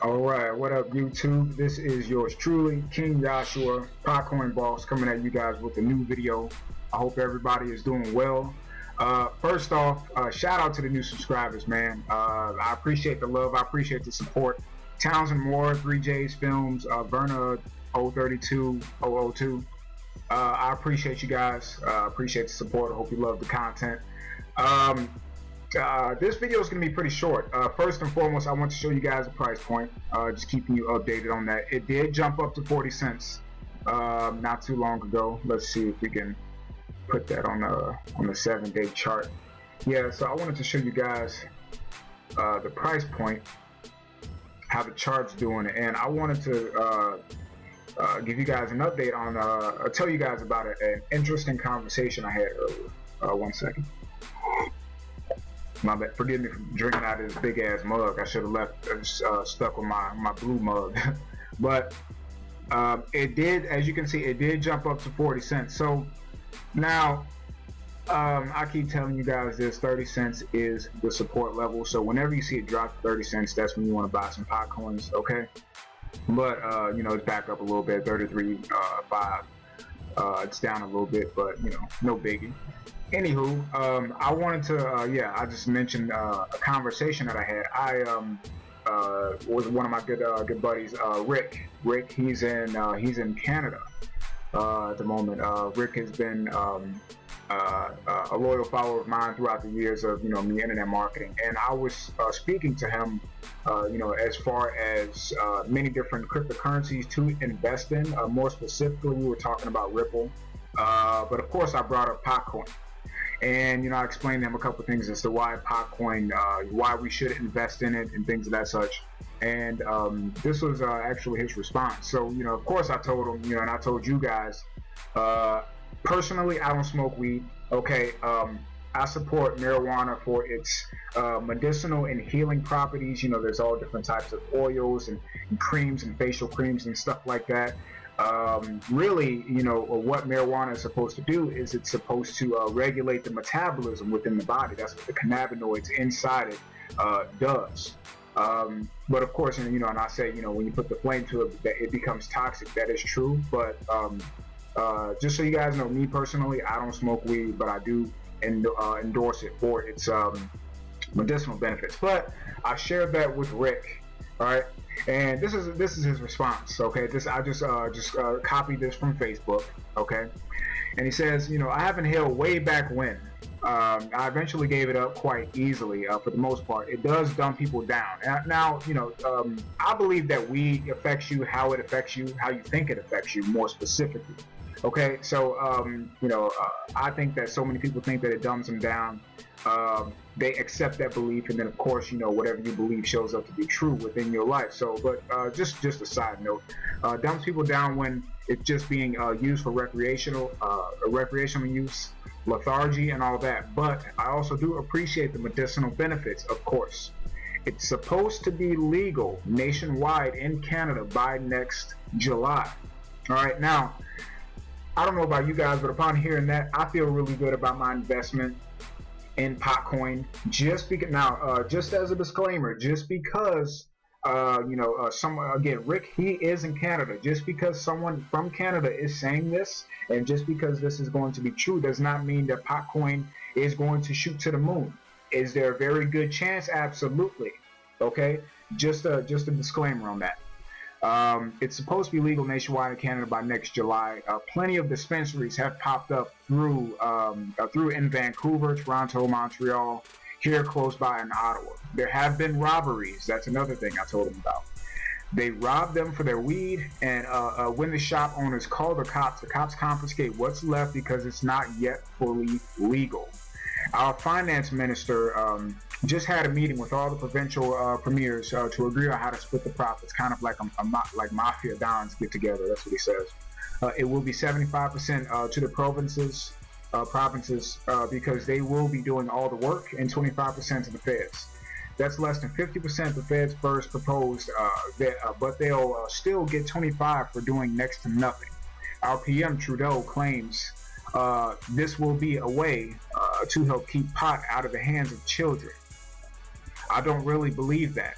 Alright, what up YouTube? This is yours truly, King Joshua, Potcoin Boss, coming at you guys with a new video. I hope everybody is doing well. First off, shout out to the new subscribers, man. I appreciate the love, I appreciate the support. Townsend Moore, 3J's Films, Verna 032, 002. I appreciate you guys, appreciate the support. I hope you love the content. This video is going to be pretty short. First and foremost, I want to show you guys the price point, just keeping you updated on that. It did jump up to 40 cents not too long ago. Let's see if we can put that on the 7-day chart. Yeah, so I wanted to show you guys the price point, how the chart's doing, and I wanted to give you guys an update on tell you guys about an interesting conversation I had earlier. One second. My bad. Forgive me for drinking out of this big ass mug. I should have left stuck with my blue mug. But it did, as you can see, it did jump up to 40 cents. So now I keep telling you guys this, 30 cents is the support level. So whenever you see it drop to 30 cents, that's when you want to buy some pot coins, okay? But you know, it's back up a little bit, 33.5. It's down a little bit, but you know, no biggie. Anywho, I wanted to, yeah, I just mentioned a conversation that I had. I was one of my good buddies, Rick. Rick, he's in Canada at the moment. Rick has been a loyal follower of mine throughout the years of me internet marketing, and I was speaking to him, as far as many different cryptocurrencies to invest in. More specifically, we were talking about Ripple, but of course, I brought up Potcoin. And I explained to him a couple of things as to why Potcoin, why we should invest in it, and things of that such. And this was actually his response. So of course, I told him, and I told you guys, personally, I don't smoke weed. Okay, I support marijuana for its medicinal and healing properties. There's all different types of oils and creams and facial creams and stuff like that. Really, what marijuana is supposed to do is it's supposed to regulate the metabolism within the body. That's what the cannabinoids inside it does. But of course, and I say, when you put the flame to it, that it becomes toxic. That is true. But just so you guys know, me personally, I don't smoke weed, but I do endorse it for its medicinal benefits. But I shared that with Rick. All right, and this is his response. Okay, I just copied this from Facebook. Okay, and he says, I have inhaled way back when. I eventually gave it up quite easily for the most part. It does dumb people down. Now, I believe that weed affects you how it affects you, how you think it affects you more specifically. Okay, so I think that so many people think that it dumbs them down. They accept that belief, and then of course, whatever you believe shows up to be true within your life. So, but just a side note, dumbs people down when it's just being used for recreational use, lethargy, and all that. But I also do appreciate the medicinal benefits. Of course, it's supposed to be legal nationwide in Canada by next July. All right, now I don't know about you guys, but upon hearing that, I feel really good about my investment in Potcoin. Just because now, just as a disclaimer, just because again, Rick, he is in Canada. Just because someone from Canada is saying this, and just because this is going to be true, does not mean that Potcoin is going to shoot to the moon. Is there a very good chance? Absolutely. Okay, just a disclaimer on that. It's supposed to be legal nationwide in Canada by next July. Plenty of dispensaries have popped up through in Vancouver, Toronto, Montreal, here close by in Ottawa. There have been robberies. That's another thing I told them about. They rob them for their weed, and when the shop owners call the cops confiscate what's left because it's not yet fully legal. Our finance minister just had a meeting with all the provincial premiers to agree on how to split the profits, kind of like like mafia dons get together. That's what he says. It will be 75% to the provinces because they will be doing all the work, and 25% to the feds. That's less than 50% the feds first proposed, but they'll still get 25 for doing next to nothing. Our PM Trudeau claims this will be a way to help keep pot out of the hands of children. I don't really believe that.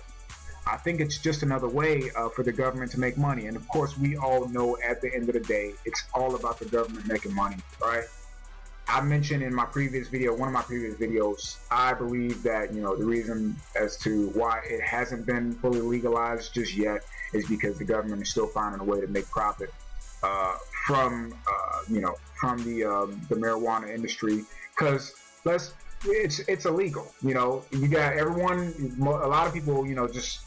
I think it's just another way for the government to make money. And of course, we all know at the end of the day, it's all about the government making money, right? I mentioned in my previous video, one of my previous videos, I believe that, you know, the reason as to why it hasn't been fully legalized just yet is because the government is still finding a way to make profit from the marijuana industry. Because it's illegal, you know. You got everyone, a lot of people, you know, just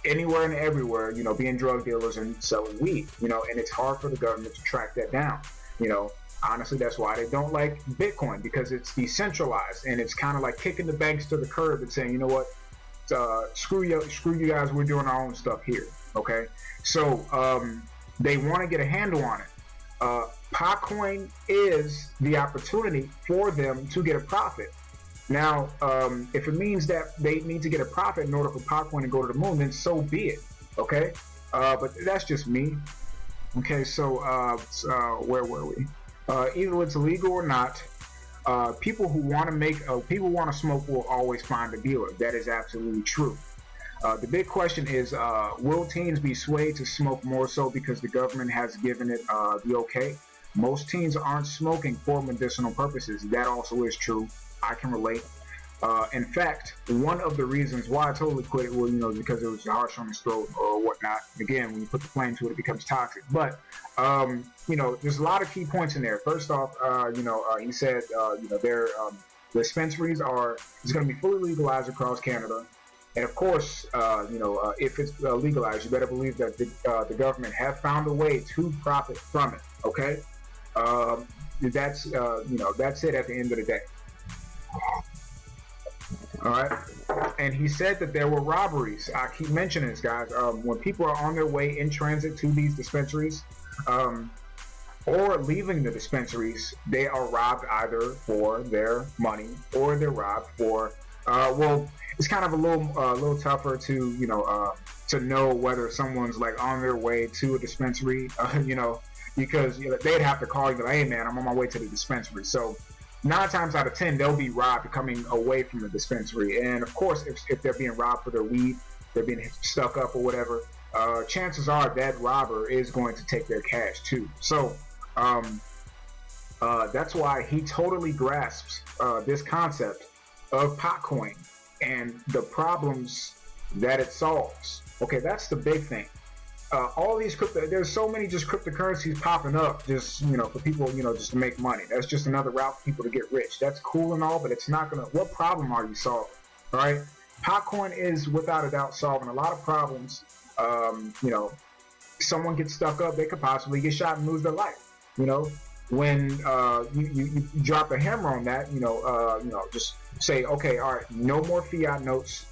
anywhere and everywhere, you know, being drug dealers and selling weed, you know, and it's hard for the government to track that down, you know. Honestly, that's why they don't like Bitcoin, because it's decentralized and it's kind of like kicking the banks to the curb and saying, you know what, screw you guys, we're doing our own stuff here. Okay, so they want to get a handle on it. Potcoin is the opportunity for them to get a profit. Now, if it means that they need to get a profit in order for Potcoin to go to the moon, then so be it. Okay, but that's just me. Okay, so where were we? Either it's illegal or not, people who want to smoke will always find a dealer. That is absolutely true. The big question is, will teens be swayed to smoke more so because the government has given it the okay? Most teens aren't smoking for medicinal purposes. That also is true. I can relate. In fact, one of the reasons why I totally quit it was, you know, because it was harsh on his throat or whatnot. Again, when you put the flame to it, it becomes toxic. But you know, there's a lot of key points in there. First off, he said, you know, their dispensaries it's going to be fully legalized across Canada. And of course, you know, if it's legalized, you better believe that the government have found a way to profit from it. Okay, that's you know, that's it at the end of the day. All right, and he said that there were robberies. I keep mentioning this, guys. When people are on their way in transit to these dispensaries, or leaving the dispensaries, they are robbed either for their money or they're robbed for, well, it's kind of a little tougher to, you know, to know whether someone's like on their way to a dispensary, you know, because, you know, they'd have to call you, like, hey man, I'm on my way to the dispensary. So 9 times out of 10, they'll be robbed coming away from the dispensary. And of course, if they're being robbed for their weed, they're being stuck up or whatever, chances are that robber is going to take their cash too. So that's why he totally grasps this concept of Potcoin and the problems that it solves. Okay, that's the big thing. All these there's so many just cryptocurrencies popping up, just, you know, for people, you know, just to make money. That's just another route for people to get rich. That's cool and all, but it's not gonna. What problem are you solving? All right, Potcoin is without a doubt solving a lot of problems. You know, someone gets stuck up, they could possibly get shot and lose their life. You know, when you drop a hammer on that, you know, just say, okay, all right, no more fiat notes.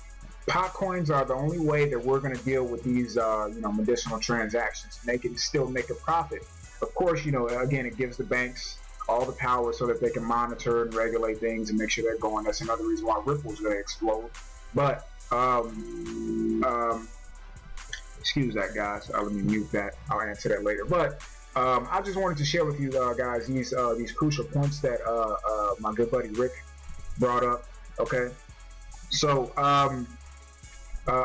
Potcoins are the only way that we're going to deal with these, you know, medicinal transactions. And they can still make a profit. Of course, you know, again, it gives the banks all the power so that they can monitor and regulate things and make sure they're going. That's another reason why Ripple's going to explode. But excuse that, guys. Let me mute that. I'll answer that later. But I just wanted to share with you guys these crucial points that my good buddy Rick brought up. Okay, so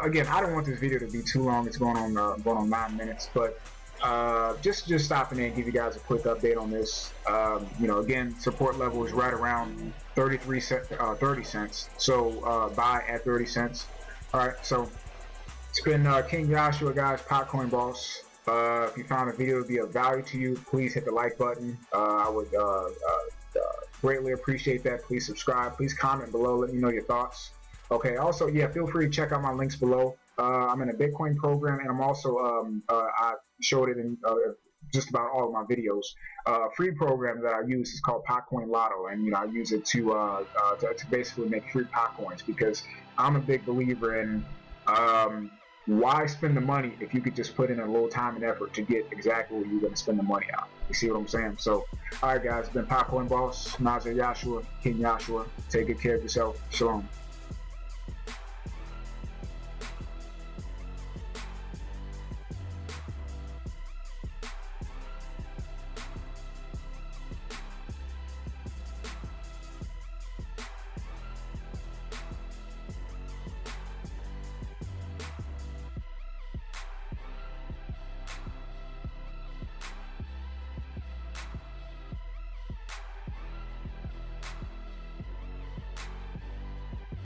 again, I don't want this video to be too long. It's going on 9 minutes, but just stopping in and give you guys a quick update on this. You know, again, support level is right around 30 cents. So buy at 30 cents. All right, so it's been King Joshua, guys, Potcoin Boss. If you found the video to be of value to you, please hit the like button. I would greatly appreciate that. Please subscribe. Please comment below. Let me know your thoughts. Okay. Also, yeah, feel free to check out my links below. I'm in a Bitcoin program, and I'm also I showed it in just about all of my videos. Free program that I use is called Potcoin Lotto, and you know, I use it to basically make free Potcoins, because I'm a big believer in why spend the money if you could just put in a little time and effort to get exactly what you're going to spend the money on. You see what I'm saying? So, all right, guys, it's been Potcoin Boss, Nazir Joshua, King Joshua. Take good care of yourself. Shalom.